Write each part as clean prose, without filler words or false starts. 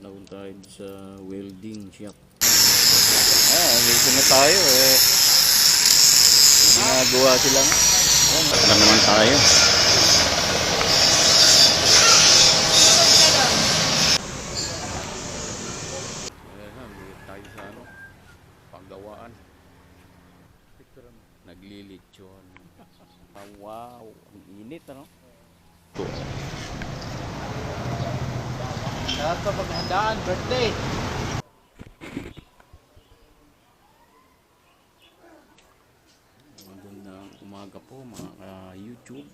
Napunta tayo sa welding shop. Dito na tayo eh. Ginagawa sila nga. Tara naman tayo. Dito tayo sa paggawaan. Naglilitsyon. Wow, ang init ano? Lahat sa paghandaan, birthday. Magandang umaga po mga YouTube.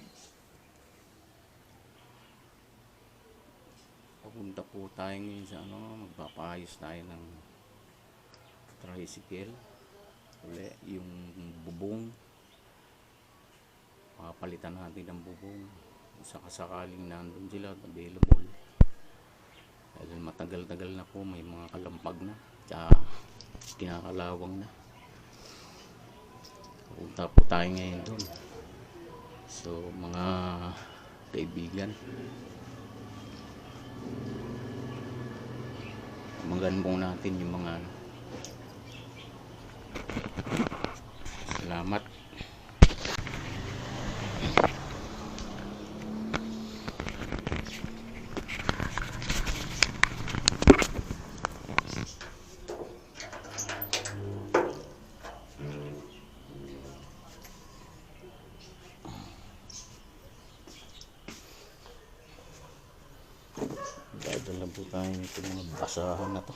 Papunta po tayo ngayon sa magpapaayos tayo ng tricycle. Uli, yung bubong. Papalitan natin ng bubong. Sakasakaling nandun sila available. Dahil matagal-tagal na po, may mga kalampag na. Tsaka kinakalawang na. Punta po tayo ngayon doon. So mga kaibigan, magan po natin yung mga salamat. Dadala po tayo nito mga basahan na to.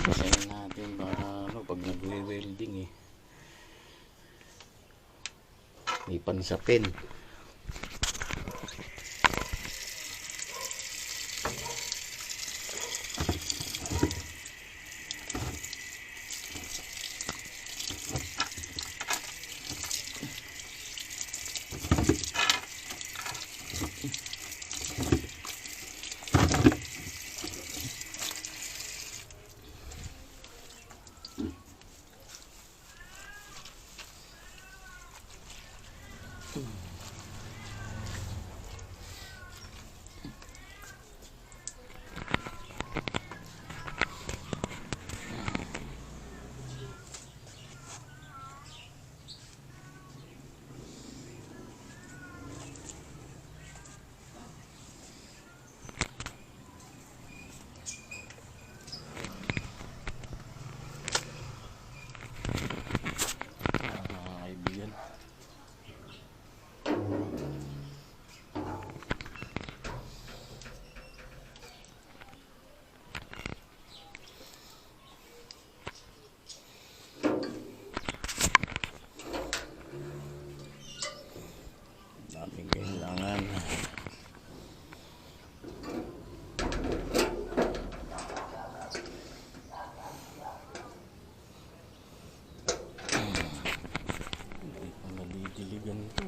Basahin natin para pag nagwe-welding may pansapin. Daming kailangan. Hindi pa nadidiligan ito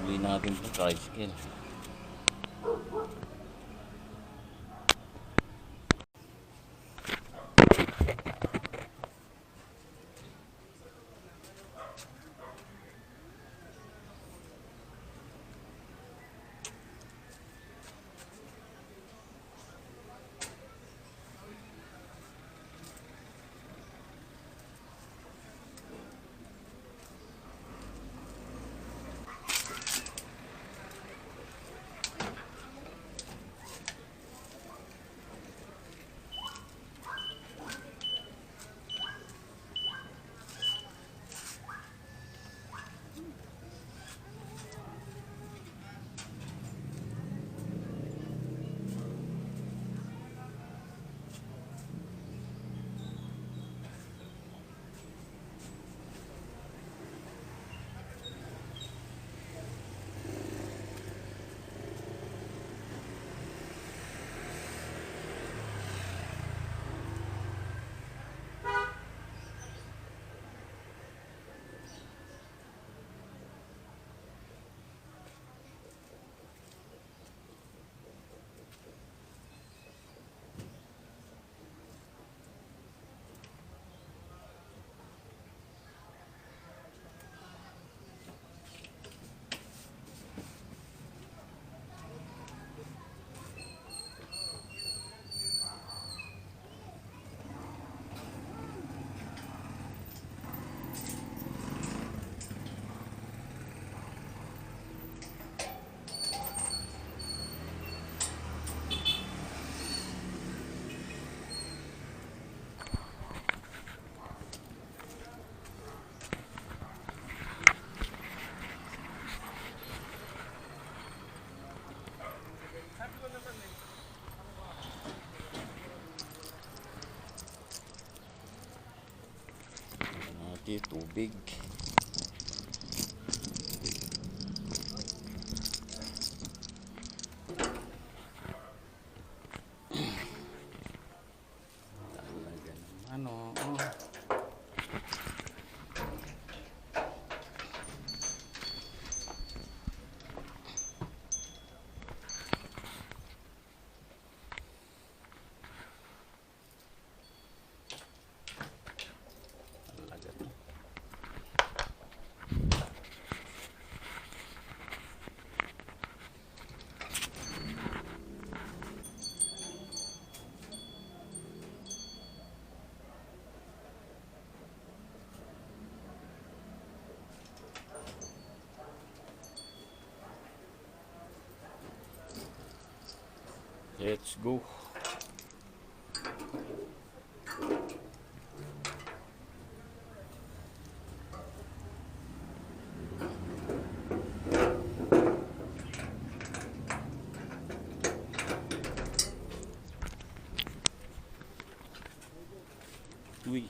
Huli natin ito tricycle. Okay, tubig. Talaga naman, oh. Talaga to. Let's go. Uy.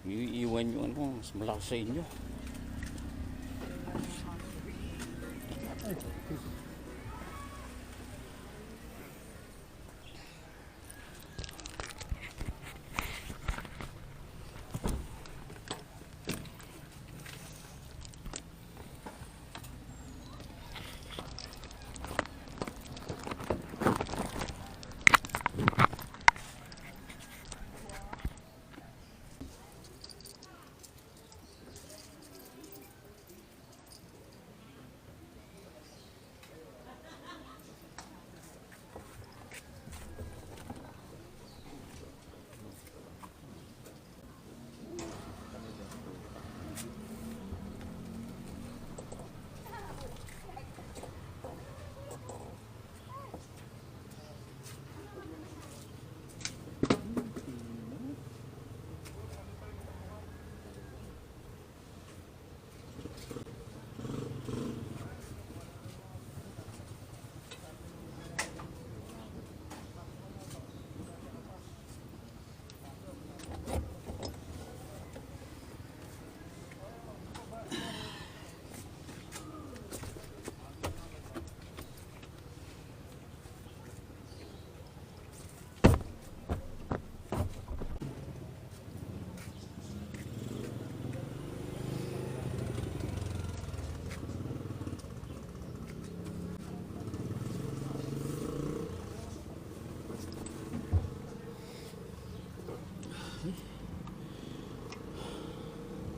Iiwan nyo ano, mas malakas sa inyo.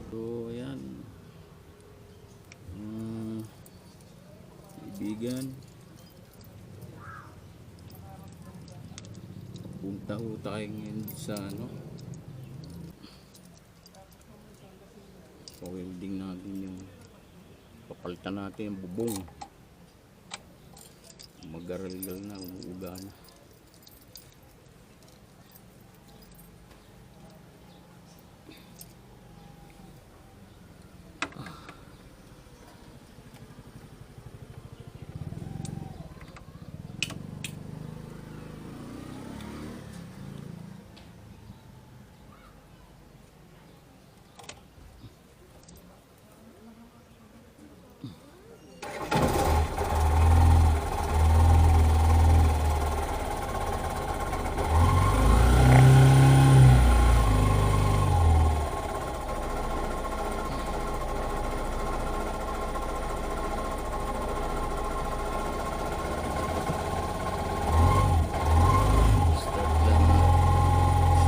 So, ayan. Kaibigan. Punta ho tayo ngayon sa ano. Pa-welding natin yung papalitan natin yung bubong. Mag-aral-gal na, umuuga na.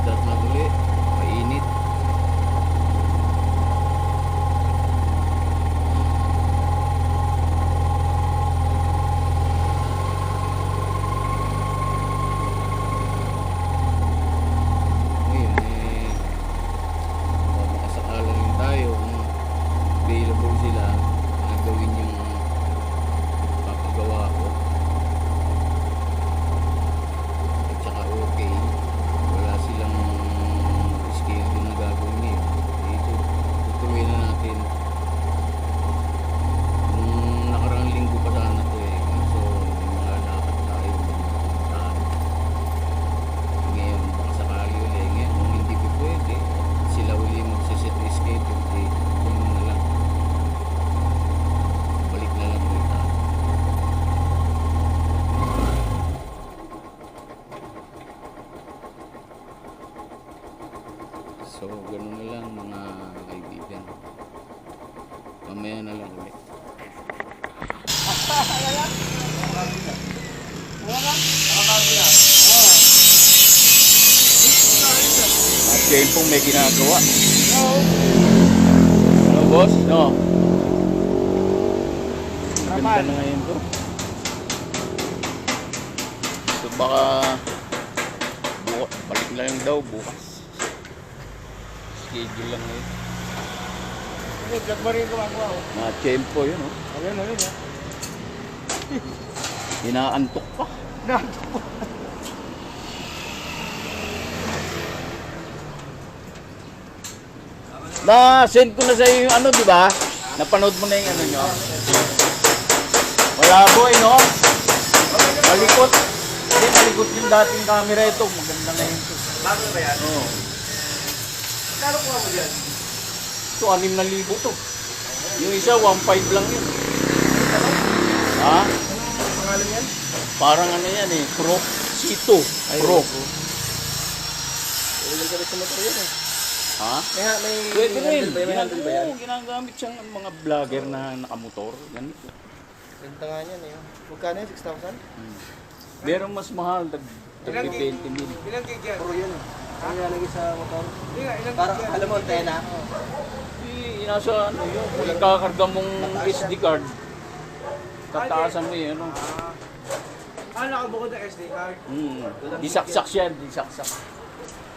Start na uli. Mainit. Ngayon baka makasakalan rin tayo kung available sila na gawin yung papagawa ko. At saka okay, wala silang schedule na gagawin ngayon. Dito, tutuloy na natin. Nung nakarang linggo pa sana to eh. So, mga lakad tayo. Ngayon, baka sakali ulit. Ngayon, kung hindi ko pwede, si tiyempong may ginagawa. Oo. Ano, boss? No? Ganda Ramal. na ngayon to. So baka balik na lang daw bukas. Schedule lang ngayon. Hindi, vlog mo rin gumagawa. Na tiyempo yun, oh. Ayun, ayun. Inaantok pa. Nanto po. Na-send ko na sa iyo yung ano, di ba? Napanood mo na yung ano nyo. Malabo eh, no? Malikot. Hindi, malikot yung dating camera ito. Maganda na yun. Bago ba yan? Oo. Kano kuha mo dyan? Ito, 6,000 to. Yung isa, 1,500 lang yun. Ha? Anong pangalan yan? Parang ano yan eh, Pro C2. Pro. Ilan ka rin sa motor yan eh. Ha? May Pwede rin. handle ba yan? May handle ba yan? Oo, ginagamit siyang mga vlogger na nakamotor. Ganito. Ganda nga yan eh. Magkano yan? 6,000? Meron mas mahal, tag 20 mil. Ilang gig yan? Puro yan eh. Ano nalagay sa motor? Hindi nga, ilang gig yan? Alam mo, antena? Nasa ano yun, kung ikakarga mong SD card, tataasan mo yun, ano. Nakabukod na SD card? Disaksak siya, disaksak.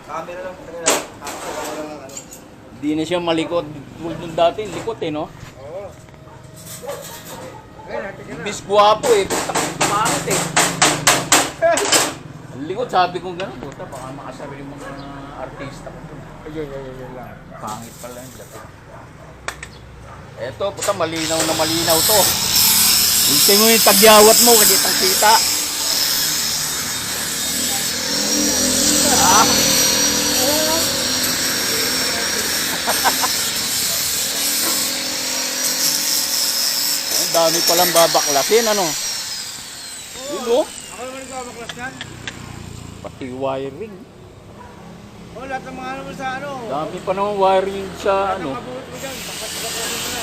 Camera lang po nila. Wala lang ano. Di na siya malikot. Tulad nung dati, likot eh, no? Oo. Ngayon, natin ka na. Bis guwapo eh, pangit eh. Ang likot, sabi ko gano'n, puta, baka makasarili yung mga artista ko. Ayun lang. Pangit pala yung dati. Eto, puta, malinaw na malinaw to. Hintay mo yung tagyawat mo, kagitang kita. Ah? Ang dami palang babaklasin, ano? Yun, oh. Ako naman nagkabaklas yan. Pati wiring. Oo, lahat ng mga naman sa ano. Dami pa naman wiring sa ano. Nakabuot mo dyan. Baklasin mo na.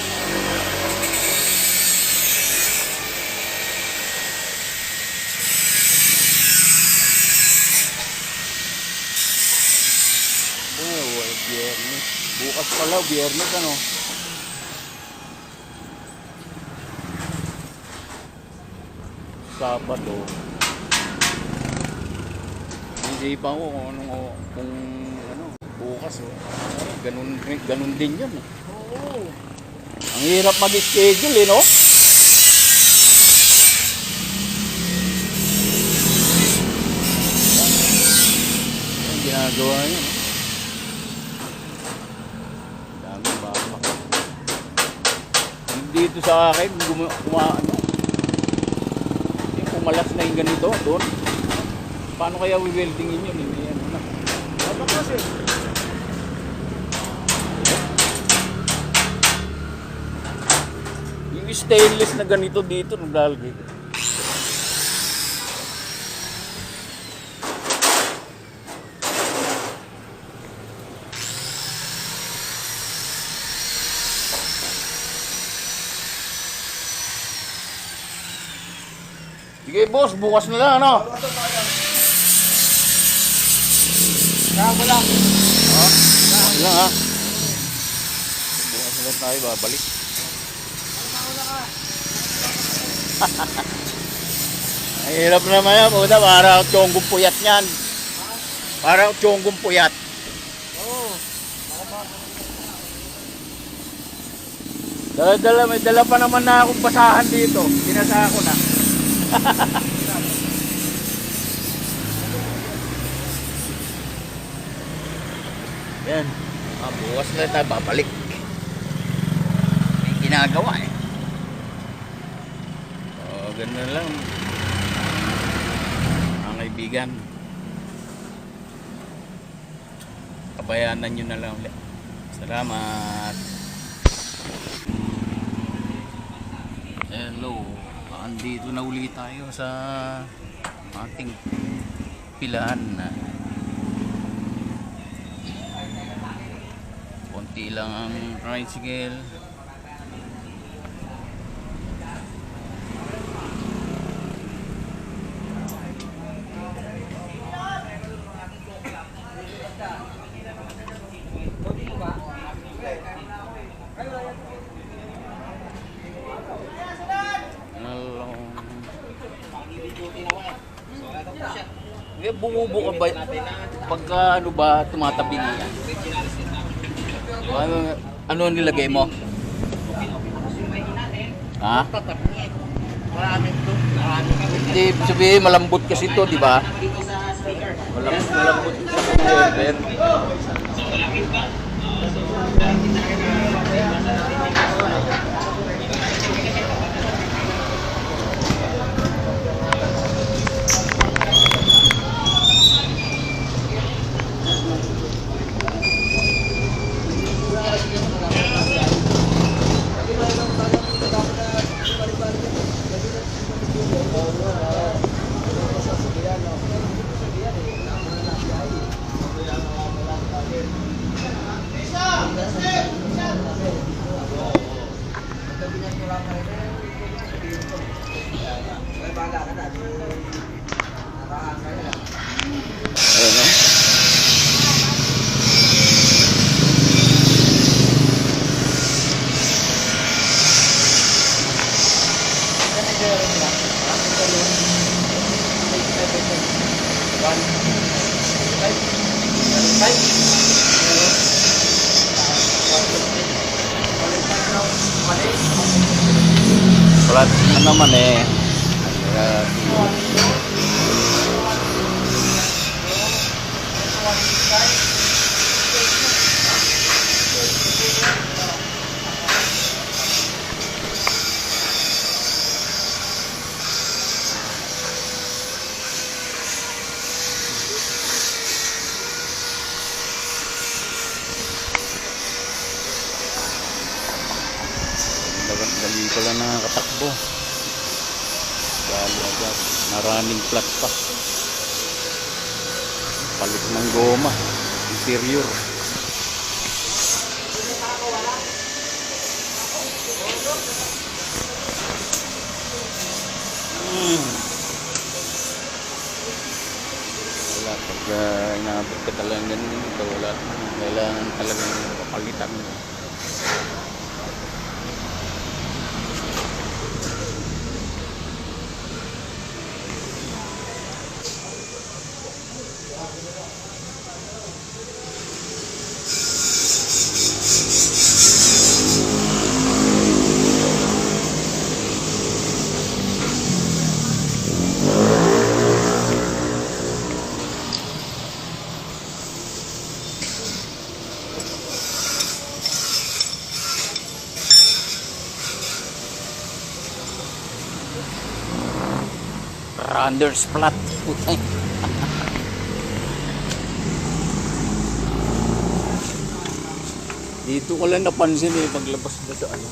Oh, biyernes. Bukas pala, biyernes ano. Sabado. Isipan ko kung ano, bukas oh. Ganun din yun. Eh. Oo. Ang hirap mag-schedule eh, no? Ang ginagawa niya, no? Dami ba? Dito sa akin, ano? Yung pumalas na yung ganito, doon. Paano kaya weldingin yun? Hindi yan, ano? Babaklas eh. Yung stainless na ganito dito, naglalagay ko. Sige boss, bukas na lang ano? Kaya lang. Ha? Bukas lang ha? Bukas na lang tayo, babalik. Ang hirap naman yan, puta, para tiyonggong puyat yan. Para tiyonggong puyat. Oo. Dala-dala, may dala pa naman na akong basahan dito. Binasa ko na. Yan. Bukas na tayo babalik. May ginagawa eh. Ganun lang. Mga kaibigan. Kabayanan nyo na lang ulit. Salamat. Hello. Andito na ulit tayo sa ating pilahan na konti lang ang tricycle. Bumubo ka ba? Pagka ano ba, tumatabi niya? Ano nilagay mo? Ha? Hindi, sabihin malambot kasi ito, di ba? Malambot kasi ito. Ayun, no? Wala na naman eh. Dali pala nakakatakbo. Dali agad. Maraming flat pa. Palit ng goma. Interior. Wala. Pag inabot ka talagang ganun ito, wala. Kailangan talagang kapalitan mo. Runner's flat. Dito ko lang napansin eh paglabas na sa ano.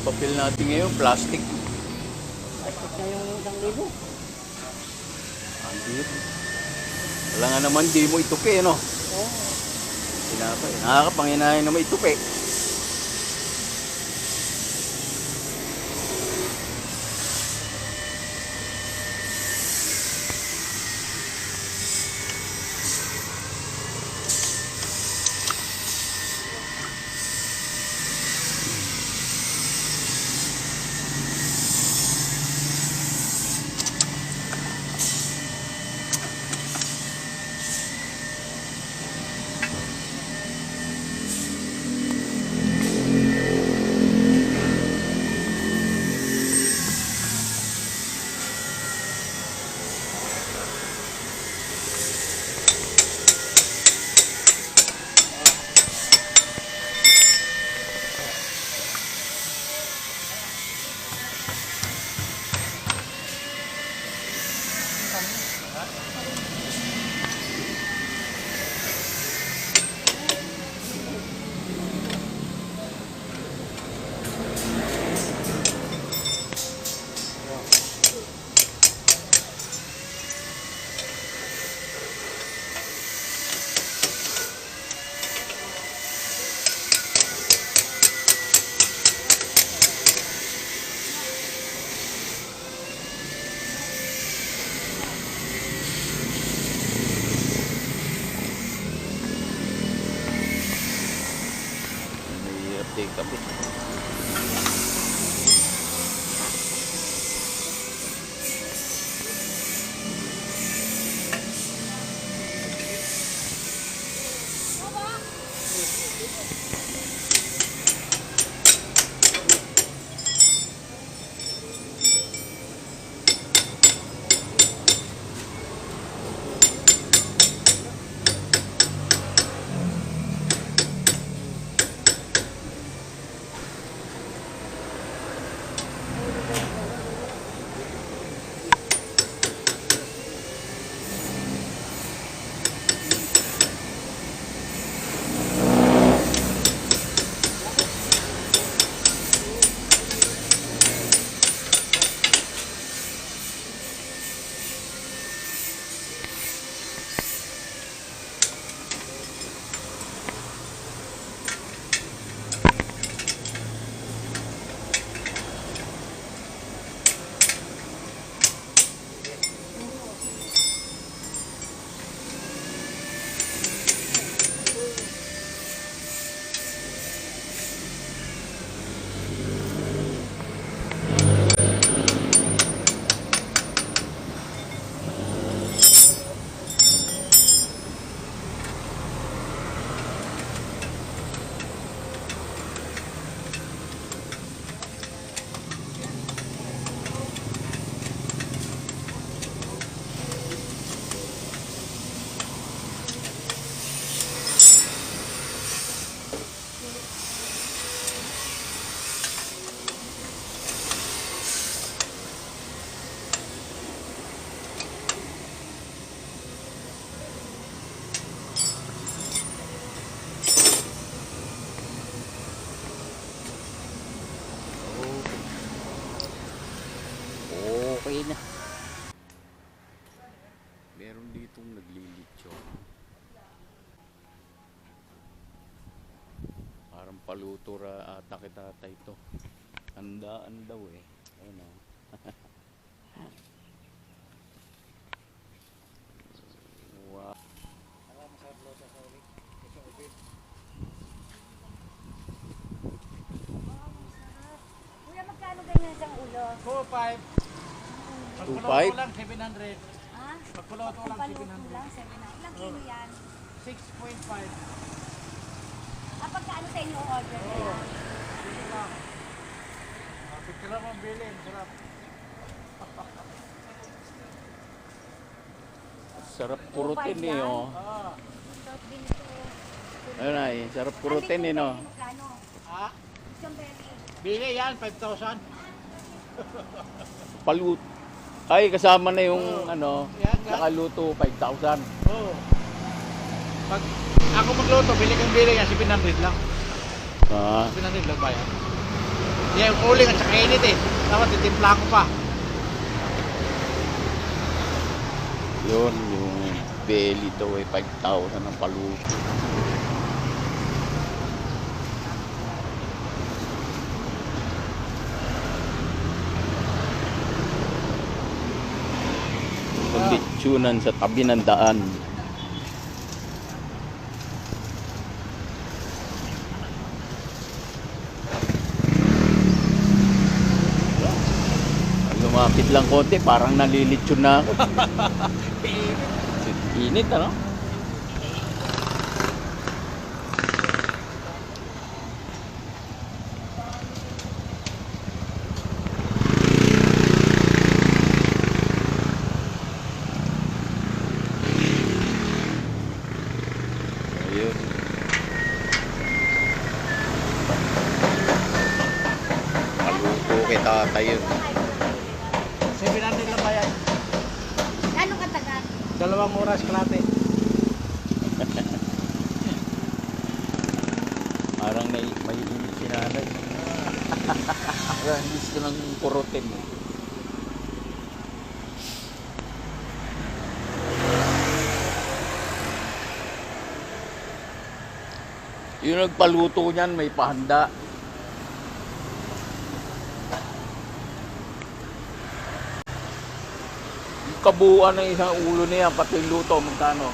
Papel natin ngayon, plastic. Plastic na yung 1,000. Andit. Wala nga naman, di mo itupi, no? Oo. Pinapay. Nakakapanginahin naman itupi. harina. Meron ditong naglilitsyon. Parang paluto ata kita ito. Handaan daw eh. Ayun o. Wow. Kuya, magkano ganyan isang ulo? 2.5. 2.5? lang 700. Ha? Pagpuluto lang Paluto 700. lang, 700. Ilang kilo yan? 6.5. Pagkaano sa inyo order na yan? Sige lang. Pagkala mo bilhin, sarap. Sarap kurutin eh oh. Ah. Short din ito. Ayun na eh. Sarap kurutin eh no. Magkano? Ah, Isang berry. bili yan, 5,000. Palut. Ay kasama na yung ano. Yan, yan. Nakaluto 5,000. Oo. Pag ako magluto, bili kang bili yan, 700 lang. Ah. 700 lang ba yan? Yan, yung uling at saka init eh. Dapat titimpla ko pa. Yun yung belly daw eh 5,000 ang paluto. Litsunan sa tabi ng daan. Lumapit lang konti, parang nalilitsyon na ako. Init ano? Ayun. Paluto kay tatay yun. 700 lang ba yan? Gano'ng katagal? 2 oras kalate. Parang may init si nanay. Parang gusto ng kurutin eh. Yung nagpaluto niyan may pahanda. Yung kabuuan ng isang ulo niya, pati yung luto, magkano?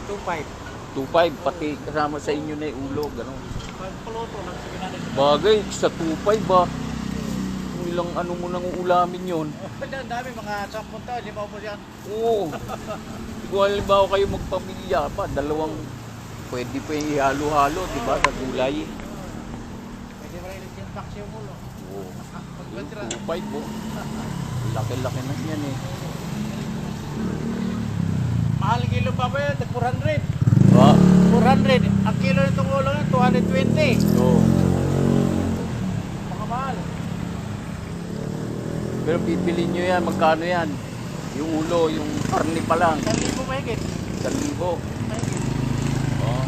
2.5. 2.5, pati kasama sa inyo na yung ulo, gano'n. Pagpuluto lang 700. Bagay, sa 2.5 ba? Kung ilang ano mo nang ulamin yun. Ang dami, mga 10 taon, 5 mo yan. Oo. Kung halimbawa kayo magpamilya pa, dalawang pwede pa yung ihalo-halo, di ba, sa gulay. Pwede mo rin yung tax yung ulo. Oo. Pagpatira. 2.5 po. Laki-laki na yan eh. Mahal kilo pa ba yan? 400. Ba? 400. Ang kilo nitong ulo yan, 220. Oo. Mga mahal. Pero bibili nyo yan, magkano yan? Yung ulo, yung karne pa lang. 1,000 mahigit. 1,000. Mahigit. Oh.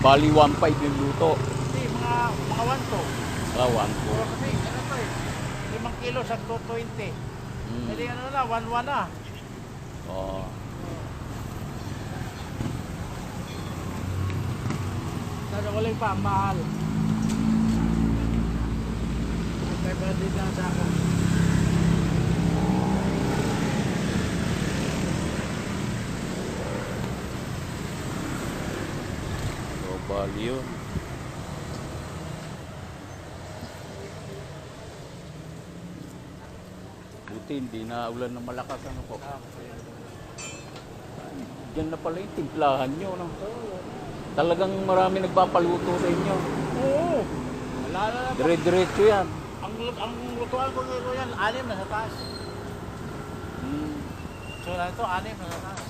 Bali 1.5 yung luto. Hindi, mga 1 to. Ah, 1.4. Pero kasi, ano to eh. 5 kilo sa 220. Hindi ano na, 1-1 na. Oh. Sana wala pa, ang mahal. Kaya pala din lang sa ako. So, bali yun. Buti hindi na ulan ng malakas ano po. Diyan na pala yung timplahan nyo. No? Talagang marami nagpapaluto sa inyo. Oo. Wala na lang. Dire-diretso yan. Ang lutuan ko ngayon yan, 6 na sa taas. Hmm. So na ito, 6 na sa taas.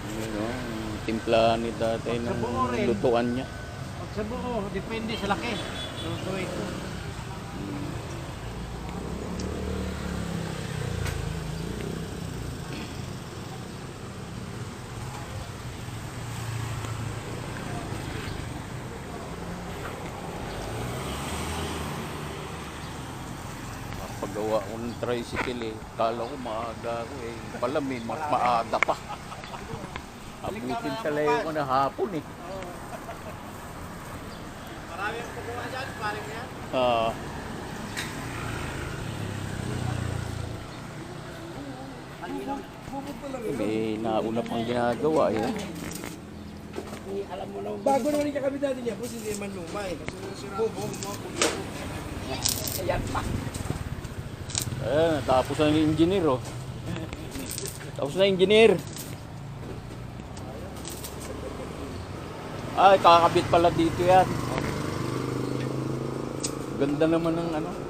Yun, no? Yung timplahan ni tatay ng Pagsabuo rin. lutuan niya. Pag sa buo, depende sa laki. Lutuin ko. Gagawa ko ng tricycle eh. Kala ko maaga ako eh. Pala may mas maaga pa. Abutin talaga ko na hapon eh. Marami ang kukuha dyan, paring yan. May nauna pang ginagawa eh. Bago naman yung kakabit natin niya, boss, hindi man luma eh. Kasi bubo. Ayan pa. Ayan, tapos na yung engineer oh. Tapos na yung engineer. Ay, kakabit pala dito yan. Ganda naman ng ano.